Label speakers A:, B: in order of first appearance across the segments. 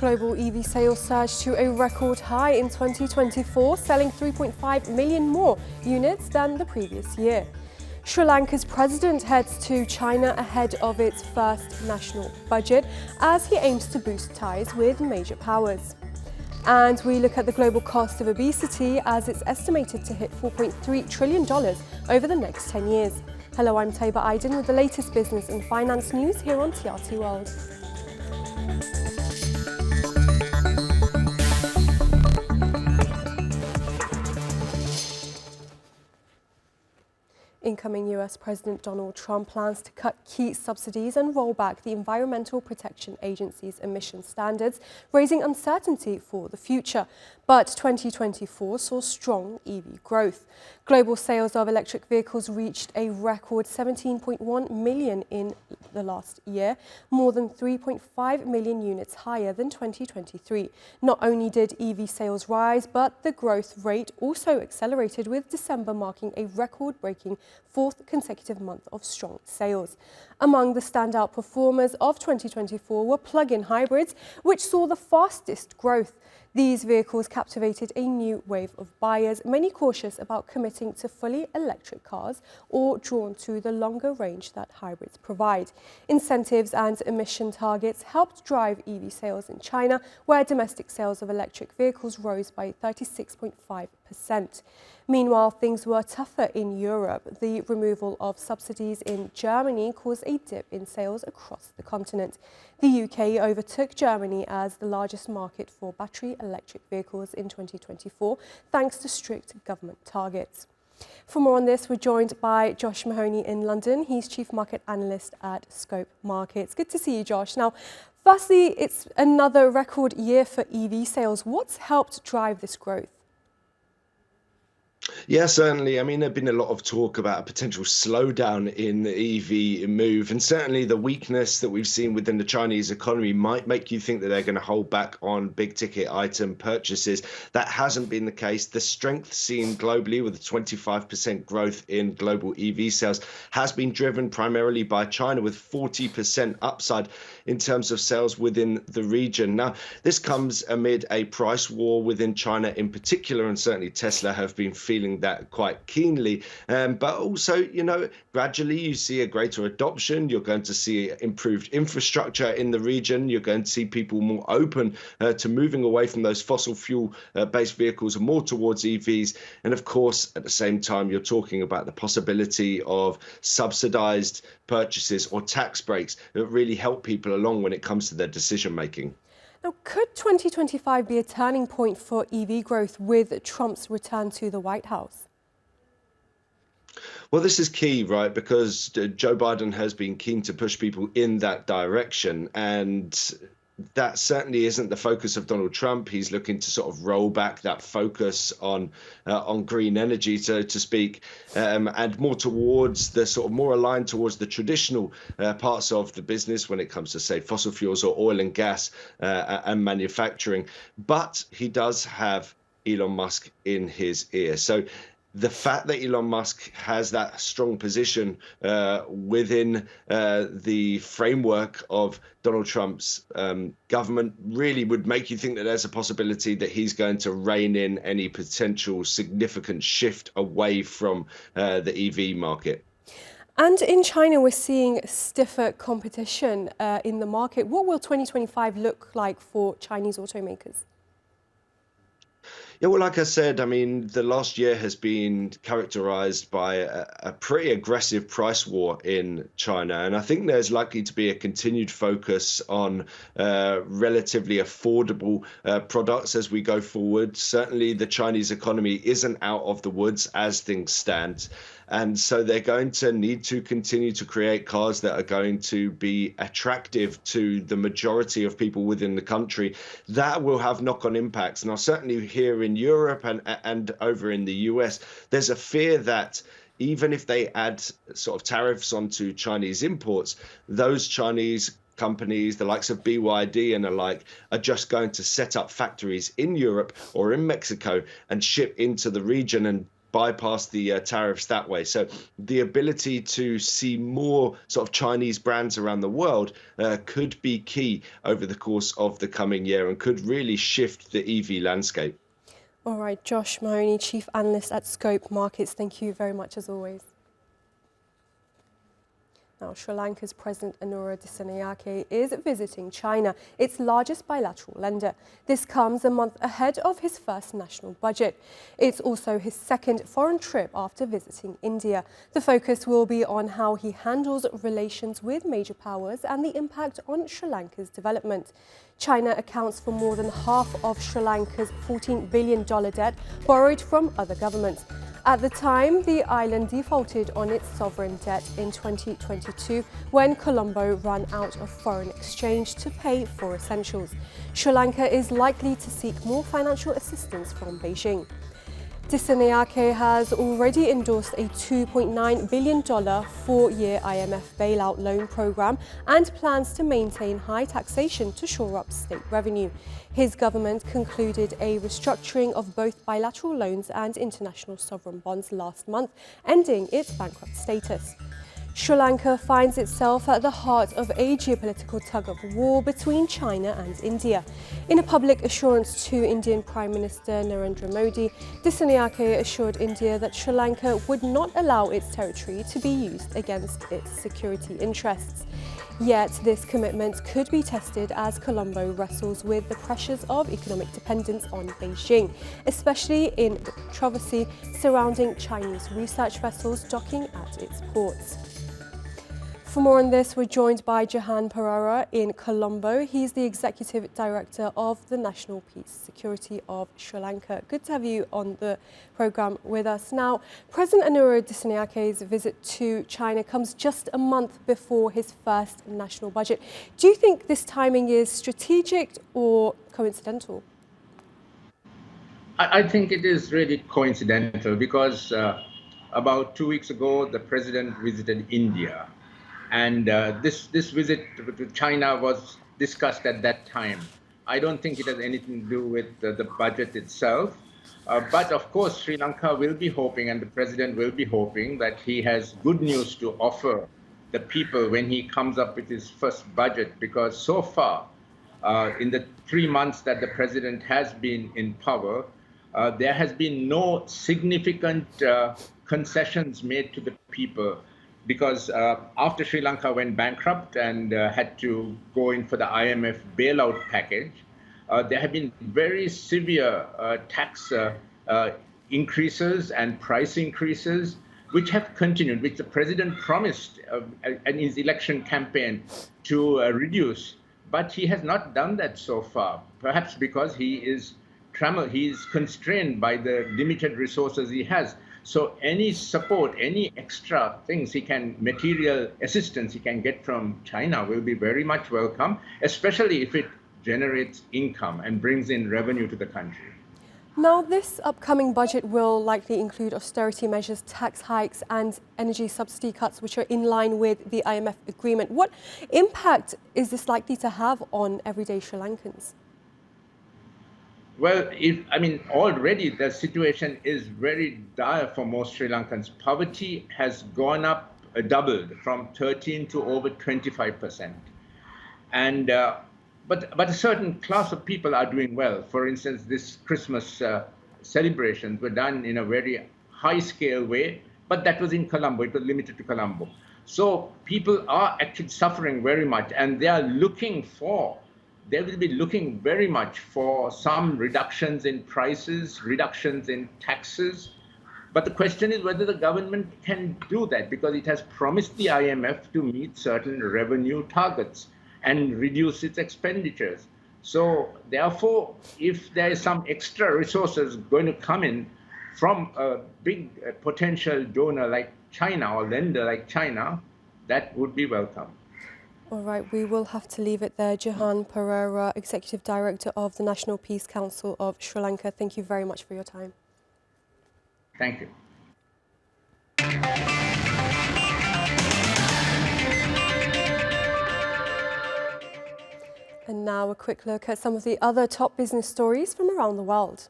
A: Global EV sales surged to a record high in 2024, selling 3.5 million more units than the previous year. Sri Lanka's president heads to China ahead of its first national budget as he aims to boost ties with major powers. And we look at the global cost of obesity as it's estimated to hit $4.3 trillion over the next 10 years. Hello, I'm Taiba Aydin with the latest business and finance news here on TRT World. Incoming US President Donald Trump plans to cut key subsidies and roll back the Environmental Protection Agency's emission standards, raising uncertainty for the future. But 2024 saw strong EV growth. Global sales of electric vehicles reached a record 17.1 million in the last year, more than 3.5 million units higher than 2023. Not only did EV sales rise, but the growth rate also accelerated, with December marking a record-breaking fourth consecutive month of strong sales. Among the standout performers of 2024 were plug-in hybrids, which saw the fastest growth. These vehicles captivated a new wave of buyers, many cautious about committing to fully electric cars or drawn to the longer range that hybrids provide. Incentives and emission targets helped drive EV sales in China, where domestic sales of electric vehicles rose by 36.5%. Meanwhile, things were tougher in Europe. The removal of subsidies in Germany caused a dip in sales across the continent. The UK overtook Germany as the largest market for battery electric vehicles in 2024, thanks to strict government targets. For more on this, we're joined by Josh Mahoney in London. He's Chief Market Analyst at Scope Markets. Good to see you, Josh. Now, firstly, it's another record year for EV sales. What's helped drive this growth?
B: Yeah, certainly. I mean, there's been a lot of talk about a potential slowdown in the EV move, and certainly the weakness that we've seen within the Chinese economy might make you think that they're going to hold back on big ticket item purchases. That hasn't been the case. The strength seen globally with a 25% growth in global EV sales has been driven primarily by China, with 40% upside in terms of sales within the region. Now, this comes amid a price war within China in particular, and certainly Tesla have been feeling that quite keenly. But also, gradually you see a greater adoption. You're going to see improved infrastructure in the region. You're going to see people more open to moving away from those fossil fuel based vehicles and more towards EVs. And of course, at the same time, you're talking about the possibility of subsidized purchases or tax breaks that really help people along when it comes to their decision making.
A: Now, could 2025 be a turning point for EV growth with Trump's return to the White House?
B: Well, this is key, right? Because Joe Biden has been keen to push people in that direction, and that certainly isn't the focus of Donald Trump. He's looking to sort of roll back that focus on green energy, so to speak, and more towards the sort of more aligned towards the traditional parts of the business when it comes to, say, fossil fuels or oil and gas and manufacturing. But he does have Elon Musk in his ear. So the fact that Elon Musk has that strong position within the framework of Donald Trump's government really would make you think that there's a possibility that he's going to rein in any potential significant shift away from the EV market.
A: And in China, we're seeing stiffer competition in the market. What will 2025 look like for Chinese automakers?
B: Yeah, well, like I said, I mean, the last year has been characterized by a pretty aggressive price war in China. And I think there's likely to be a continued focus on relatively affordable products as we go forward. Certainly, the Chinese economy isn't out of the woods as things stand. And so they're going to need to continue to create cars that are going to be attractive to the majority of people within the country. That will have knock-on impacts. Now, certainly here in Europe and over in the US, there's a fear that even if they add sort of tariffs onto Chinese imports, those Chinese companies, the likes of BYD and the like, are just going to set up factories in Europe or in Mexico and ship into the region and bypass the tariffs that way. So the ability to see more sort of Chinese brands around the world could be key over the course of the coming year and could really shift the EV landscape.
A: All right, Josh Mahoney, Chief Analyst at Scope Markets. Thank you very much as always. Now, Sri Lanka's President Anura Dissanayake is visiting China, its largest bilateral lender. This comes a month ahead of his first national budget. It's also his second foreign trip after visiting India. The focus will be on how he handles relations with major powers and the impact on Sri Lanka's development. China accounts for more than half of Sri Lanka's $14 billion debt borrowed from other governments. At the time, the island defaulted on its sovereign debt in 2022 when Colombo ran out of foreign exchange to pay for essentials. Sri Lanka is likely to seek more financial assistance from Beijing. Dissanayake has already endorsed a $2.9 billion four-year IMF bailout loan program and plans to maintain high taxation to shore up state revenue. His government concluded a restructuring of both bilateral loans and international sovereign bonds last month, ending its bankrupt status. Sri Lanka finds itself at the heart of a geopolitical tug-of-war between China and India. In a public assurance to Indian Prime Minister Narendra Modi, Dissanayake assured India that Sri Lanka would not allow its territory to be used against its security interests. Yet this commitment could be tested as Colombo wrestles with the pressures of economic dependence on Beijing, especially in the controversy surrounding Chinese research vessels docking at its ports. For more on this, we're joined by Jahan Perera in Colombo. He's the Executive Director of the National Peace Security of Sri Lanka. Good to have you on the programme with us. Now, President Anura Dissanyake's visit to China comes just a month before his first national budget. Do you think this timing is strategic or coincidental?
C: I think it is really coincidental because about 2 weeks ago, the president visited India. And this visit to China was discussed at that time. I don't think it has anything to do with the budget itself. But of course, Sri Lanka will be hoping, and the president will be hoping, that he has good news to offer the people when he comes up with his first budget. Because so far, in the 3 months that the president has been in power, there has been no significant concessions made to the people. Because after Sri Lanka went bankrupt and had to go in for the IMF bailout package, there have been very severe tax increases and price increases, which have continued, which the president promised in his election campaign to reduce. But he has not done that so far, perhaps because he is constrained by the limited resources he has. So any support, any extra things material assistance he can get from China will be very much welcome, especially if it generates income and brings in revenue to the country.
A: Now, this upcoming budget will likely include austerity measures, tax hikes and energy subsidy cuts, which are in line with the IMF agreement. What impact is this likely to have on everyday Sri Lankans?
C: Well, already the situation is very dire for most Sri Lankans. Poverty has gone up, doubled from 13 to over 25%. And but a certain class of people are doing well. For instance, this Christmas celebrations were done in a very high-scale way, but that was in Colombo. It was limited to Colombo. So people are actually suffering very much, and they will be looking very much for some reductions in prices, reductions in taxes. But the question is whether the government can do that, because it has promised the IMF to meet certain revenue targets and reduce its expenditures. So therefore, if there is some extra resources going to come in from a big potential donor like China or lender like China, that would be welcome.
A: All right, we will have to leave it there. Jahan Perera, Executive Director of the National Peace Council of Sri Lanka. Thank you very much for your time.
C: Thank you.
A: And now a quick look at some of the other top business stories from around the world.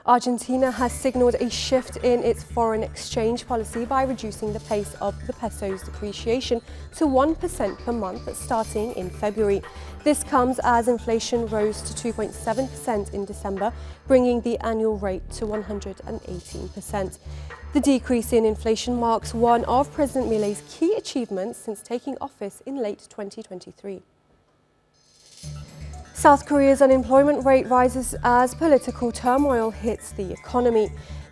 A: Argentina has signalled a shift in its foreign exchange policy by reducing the pace of the peso's depreciation to 1% per month starting in February. This comes as inflation rose to 2.7% in December, bringing the annual rate to 118%. The decrease in inflation marks one of President Milei's key achievements since taking office in late 2023. South Korea's unemployment rate rises as political turmoil hits the economy.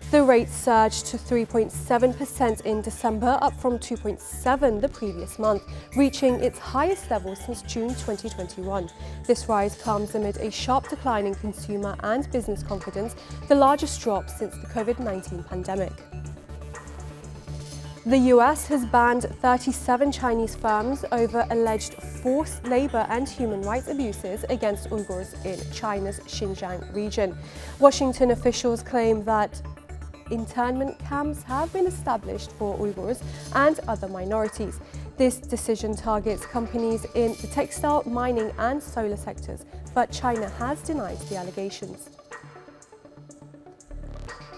A: The rate surged to 3.7% in December, up from 2.7% the previous month, reaching its highest level since June 2021. This rise comes amid a sharp decline in consumer and business confidence, the largest drop since the COVID-19 pandemic. The US has banned 37 Chinese firms over alleged forced labor and human rights abuses against Uyghurs in China's Xinjiang region. Washington officials claim that internment camps have been established for Uyghurs and other minorities. This decision targets companies in the textile, mining and solar sectors, but China has denied the allegations.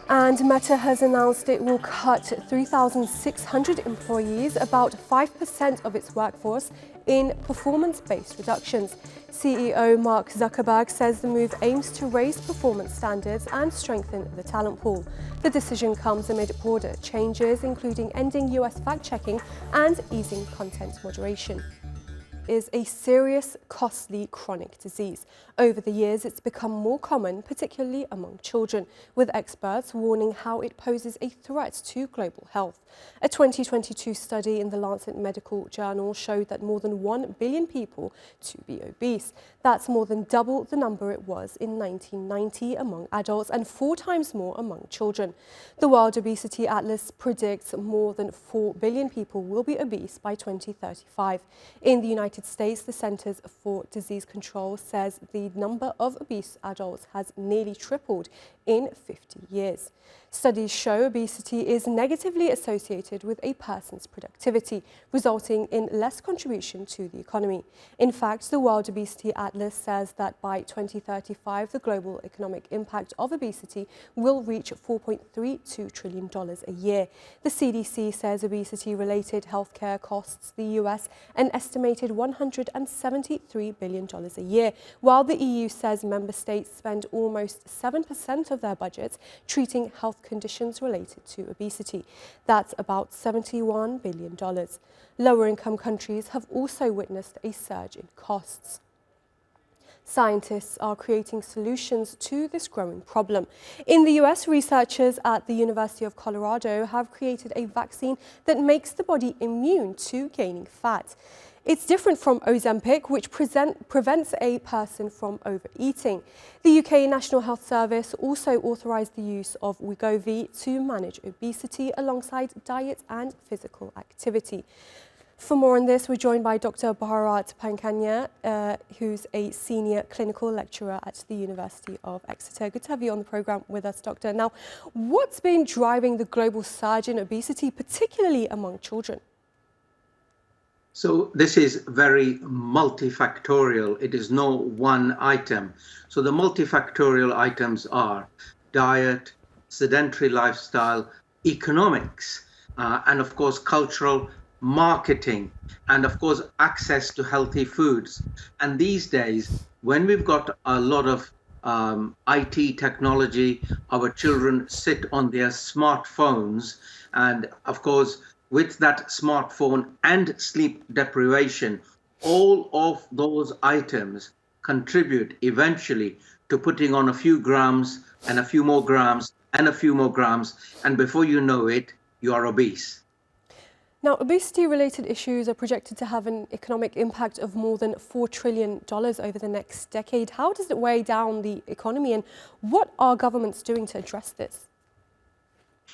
A: And Meta has announced it will cut 3,600 employees, about 5% of its workforce, in performance-based reductions. CEO Mark Zuckerberg says the move aims to raise performance standards and strengthen the talent pool. The decision comes amid broader changes, including ending US fact-checking and easing content moderation. Is a serious, costly chronic disease. Over the years, it's become more common, particularly among children, with experts warning how it poses a threat to global health. A 2022 study in the Lancet Medical Journal showed that more than 1 billion people to be obese. That's more than double the number it was in 1990 among adults and 4 times more among children. The World Obesity Atlas predicts more than 4 billion people will be obese by 2035. In the United States, the Centers for Disease Control says the number of obese adults has nearly tripled in 50 years. Studies show obesity is negatively associated with a person's productivity, resulting in less contribution to the economy. In fact, the World Obesity Atlas says that by 2035, the global economic impact of obesity will reach $4.32 trillion a year. The CDC says obesity-related healthcare costs the US an estimated $173 billion a year, while the EU says member states spend almost 7% of their budgets treating health conditions related to obesity. That's about $71 billion. Lower-income countries have also witnessed a surge in costs. Scientists are creating solutions to this growing problem. In the US, researchers at the University of Colorado have created a vaccine that makes the body immune to gaining fat. It's different from Ozempic, which prevents a person from overeating. The UK National Health Service also authorised the use of Wegovy to manage obesity alongside diet and physical activity. For more on this, we're joined by Dr. Bharat Pankania, who's a senior clinical lecturer at the University of Exeter. Good to have you on the programme with us, Doctor. Now, what's been driving the global surge in obesity, particularly among children?
D: So this is very multifactorial. It is no one item. So the multifactorial items are diet, sedentary lifestyle, economics, and of course cultural, marketing, and of course access to healthy foods. And these days, when we've got a lot of IT technology, our children sit on their smartphones, and of course with that smartphone and sleep deprivation, all of those items contribute eventually to putting on a few grams and a few more grams and a few more grams, and before you know it, you are obese.
A: Now, obesity-related issues are projected to have an economic impact of more than $4 trillion over the next decade. How does it weigh down the economy, and what are governments doing to address this?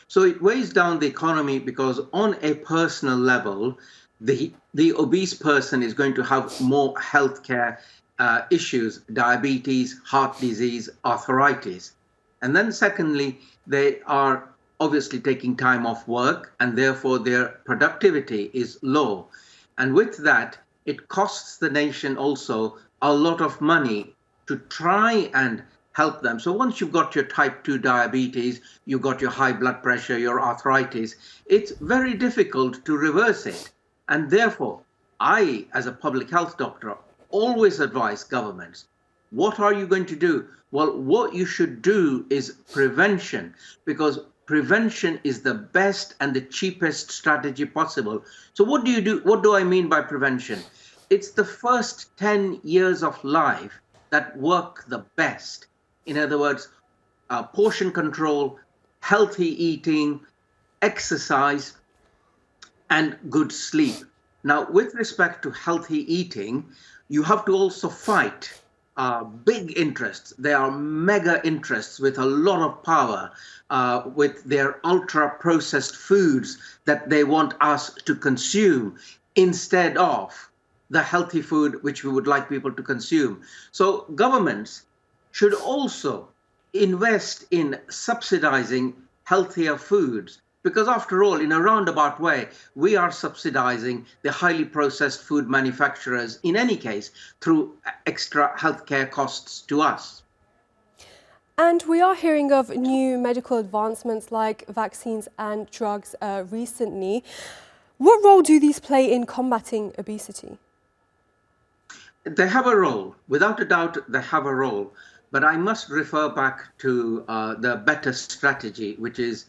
D: So it weighs down the economy because on a personal level, the obese person is going to have more healthcare issues, diabetes, heart disease, arthritis. And then secondly, they are obviously taking time off work, and therefore their productivity is low. And with that, it costs the nation also a lot of money to try and help them. So once you've got your type 2 diabetes, you've got your high blood pressure, your arthritis, it's very difficult to reverse it. And therefore, I, as a public health doctor, always advise governments, what are you going to do? Well, what you should do is prevention, because prevention is the best and the cheapest strategy possible. So what do you do? What do I mean by prevention? It's the first 10 years of life that work the best. In other words, portion control, healthy eating, exercise, and good sleep. Now, with respect to healthy eating, you have to also fight big interests. There are mega interests with a lot of power, with their ultra-processed foods that they want us to consume instead of the healthy food which we would like people to consume. So governments should also invest in subsidizing healthier foods, because after all, in a roundabout way, we are subsidizing the highly processed food manufacturers in any case through extra healthcare costs to us.
A: And we are hearing of new medical advancements like vaccines and drugs recently. What role do these play in combating obesity?
D: They have a role. Without a doubt, they have a role. But I must refer back to the better strategy, which is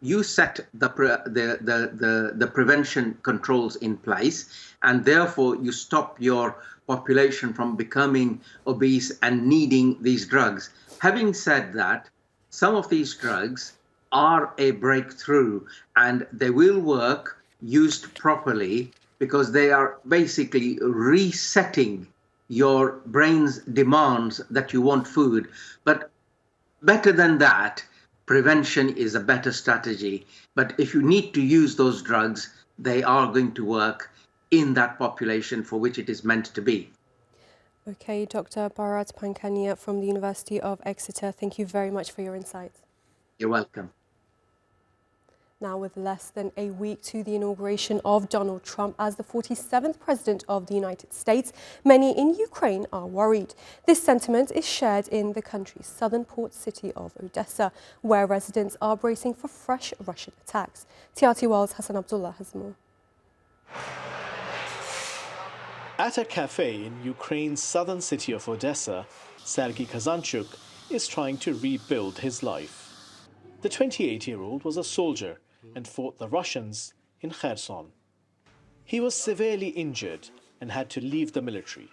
D: you set the prevention controls in place, and therefore you stop your population from becoming obese and needing these drugs. Having said that, some of these drugs are a breakthrough, and they will work used properly, because they are basically resetting your brain's demands that you want food. But better than that, prevention is a better strategy. But if you need to use those drugs, they are going to work in that population for which it is meant to be.
A: Okay, Dr. Bharat Pankania from the University of Exeter, thank you very much for your insights.
D: You're welcome.
A: Now, with less than a week to the inauguration of Donald Trump as the 47th President of the United States, many in Ukraine are worried. This sentiment is shared in the country's southern port city of Odessa, where residents are bracing for fresh Russian attacks. TRT World's Hassan Abdullah has more.
E: At a cafe in Ukraine's southern city of Odessa, Sergei Kazanchuk is trying to rebuild his life. The 28-year-old was a soldier and fought the Russians in Kherson. He was severely injured and had to leave the military.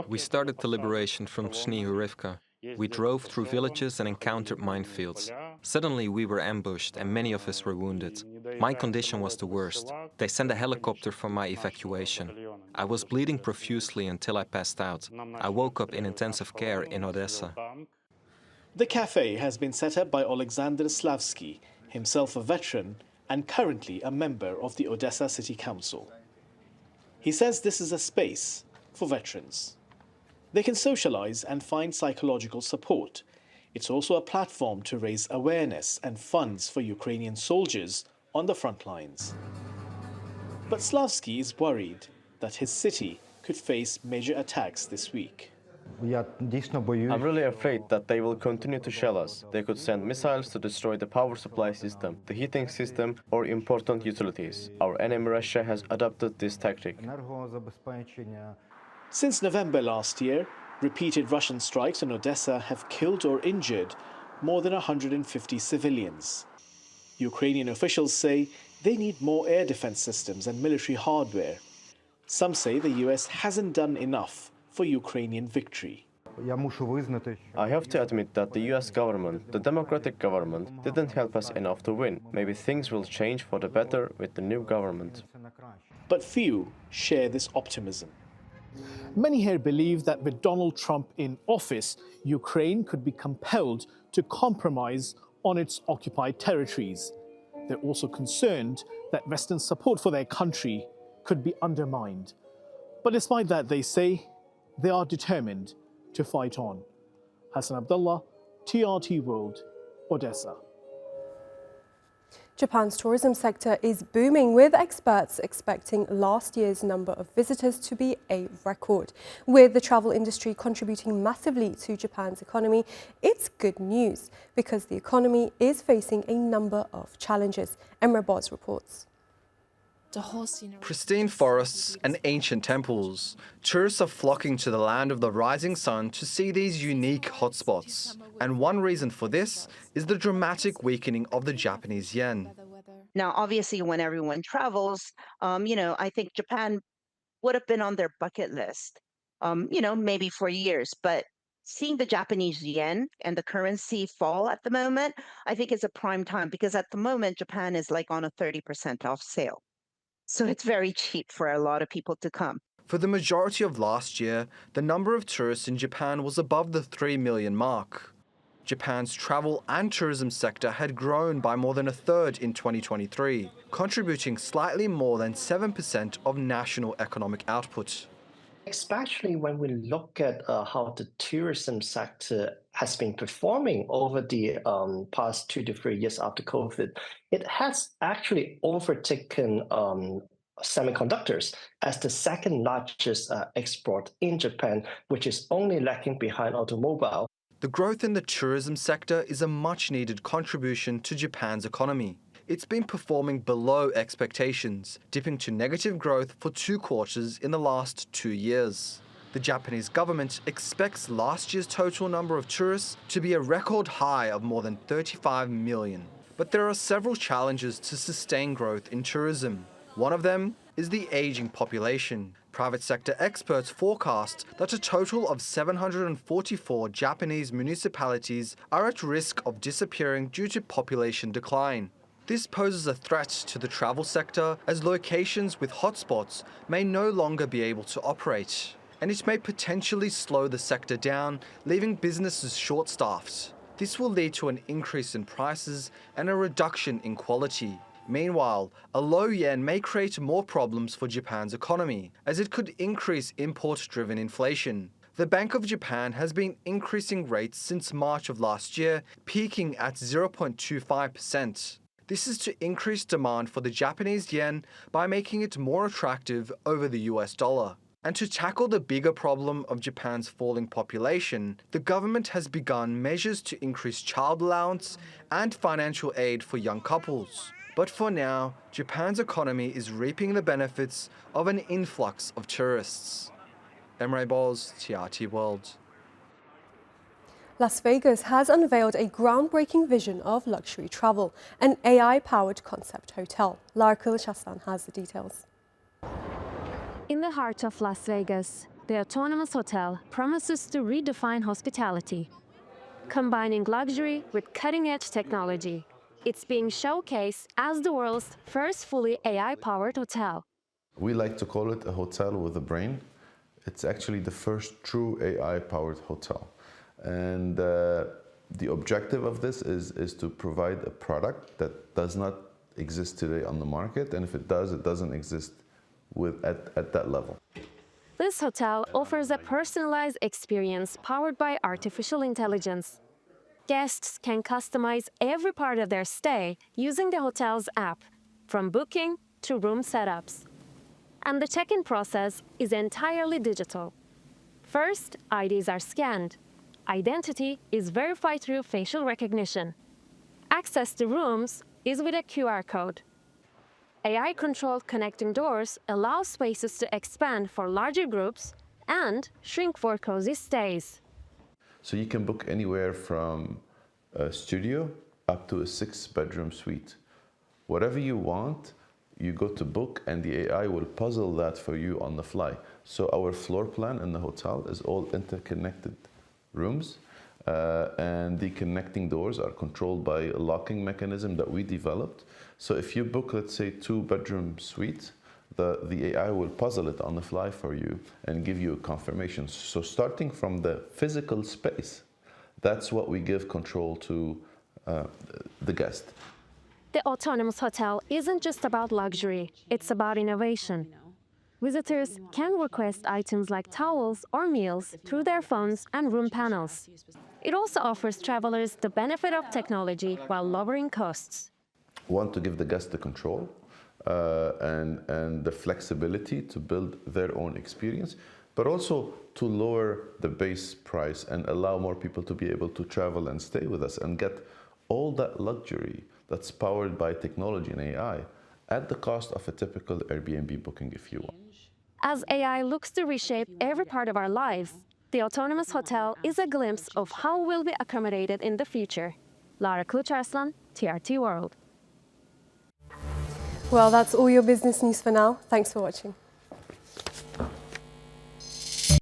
F: We started the liberation from Snihurivka. We drove through villages and encountered minefields. Suddenly we were ambushed and many of us were wounded. My condition was the worst. They sent a helicopter for my evacuation. I was bleeding profusely until I passed out. I woke up in intensive care in Odessa.
E: The cafe has been set up by Alexander Slavsky, himself a veteran and currently a member of the Odessa City Council. He says this is a space for veterans. They can socialize and find psychological support. It's also a platform to raise awareness and funds for Ukrainian soldiers on the front lines. But Slavsky is worried that his city could face major attacks this week.
G: I'm really afraid that they will continue to shell us. They could send missiles to destroy the power supply system, the heating system, or important utilities. Our enemy Russia has adopted this tactic.
E: Since November last year, repeated Russian strikes on Odessa have killed or injured more than 150 civilians. Ukrainian officials say they need more air defense systems and military hardware. Some say the US hasn't done enough for Ukrainian victory.
G: I have to admit that the US government, the democratic government, didn't help us enough to win. Maybe things will change for the better with the new government.
E: But few share this optimism. Many here believe that with Donald Trump in office, Ukraine could be compelled to compromise on its occupied territories. They're also concerned that Western support for their country could be undermined. But despite that, they say they are determined to fight on. Hassan Abdullah, TRT World, Odessa.
A: Japan's tourism sector is booming, with experts expecting last year's number of visitors to be a record. With the travel industry contributing massively to Japan's economy, it's good news because the economy is facing a number of challenges. Emre Boz reports.
H: Pristine forests and ancient temples. Tourists are flocking to the land of the rising sun to see these unique hotspots. And one reason for this is the dramatic weakening of the Japanese yen.
I: Now, obviously, when everyone travels, I think Japan would have been on their bucket list, maybe for years. But seeing the Japanese yen and the currency fall at the moment, I think is a prime time because at the moment, Japan is like on a 30% off sale. So it's very cheap for a lot of people to come.
H: For the majority of last year, the number of tourists in Japan was above the 3 million mark. Japan's travel and tourism sector had grown by more than a third in 2023, contributing slightly more than 7% of national economic output.
J: Especially when we look at how the tourism sector has been performing over the past 2 to 3 years after COVID, it has actually overtaken semiconductors as the second largest export in Japan, which is only lagging behind automobile.
H: The growth in the tourism sector is a much-needed contribution to Japan's economy. It's been performing below expectations, dipping to negative growth for 2 quarters in the last 2 years. The Japanese government expects last year's total number of tourists to be a record high of more than 35 million. But there are several challenges to sustain growth in tourism. One of them is the aging population. Private sector experts forecast that a total of 744 Japanese municipalities are at risk of disappearing due to population decline. This poses a threat to the travel sector as locations with hotspots may no longer be able to operate, and it may potentially slow the sector down, leaving businesses short-staffed. This will lead to an increase in prices and a reduction in quality. Meanwhile, a low yen may create more problems for Japan's economy, as it could increase import-driven inflation. The Bank of Japan has been increasing rates since March of last year, peaking at 0.25%. This is to increase demand for the Japanese yen by making it more attractive over the US dollar. And to tackle the bigger problem of Japan's falling population, the government has begun measures to increase child allowance and financial aid for young couples. But for now, Japan's economy is reaping the benefits of an influx of tourists. Emre Boz, TRT World.
A: Las Vegas has unveiled a groundbreaking vision of luxury travel, an AI-powered concept hotel. Lara Kulchastan has the details.
K: In the heart of Las Vegas, the autonomous hotel promises to redefine hospitality, combining luxury with cutting-edge technology. It's being showcased as the world's first fully AI-powered hotel.
L: We like to call it a hotel with a brain. It's actually the first true AI-powered hotel. And the objective of this is to provide a product that does not exist today on the market. And if it does, it doesn't exist at that level.
K: This hotel offers a personalized experience powered by artificial intelligence. Guests can customize every part of their stay using the hotel's app, from booking to room setups. And the check-in process is entirely digital. First, IDs are scanned. Identity is verified through facial recognition. Access to rooms is with a QR code. AI-controlled connecting doors allow spaces to expand for larger groups and shrink for cozy stays.
L: So you can book anywhere from a studio up to a 6-bedroom suite. Whatever you want, you go to book and the AI will puzzle that for you on the fly. So our floor plan in the hotel is all interconnected rooms, and the connecting doors are controlled by a locking mechanism that we developed. So if you book, let's say, 2-bedroom suite, the AI will puzzle it on the fly for you and give you a confirmation. So starting from the physical space, that's what we give control to the guest.
K: The autonomous hotel isn't just about luxury, it's about innovation. Visitors can request items like towels or meals through their phones and room panels. It also offers travelers the benefit of technology while lowering costs.
L: want to give the guest the control and the flexibility to build their own experience, but also to lower the base price and allow more people to be able to travel and stay with us and get all that luxury that's powered by technology and AI at the cost of a typical Airbnb booking, if you want.
K: As AI looks to reshape every part of our lives, the autonomous hotel is a glimpse of how we'll be accommodated in the future. Lara Klucharslan, TRT World.
A: Well, that's all your business news for now. Thanks for watching.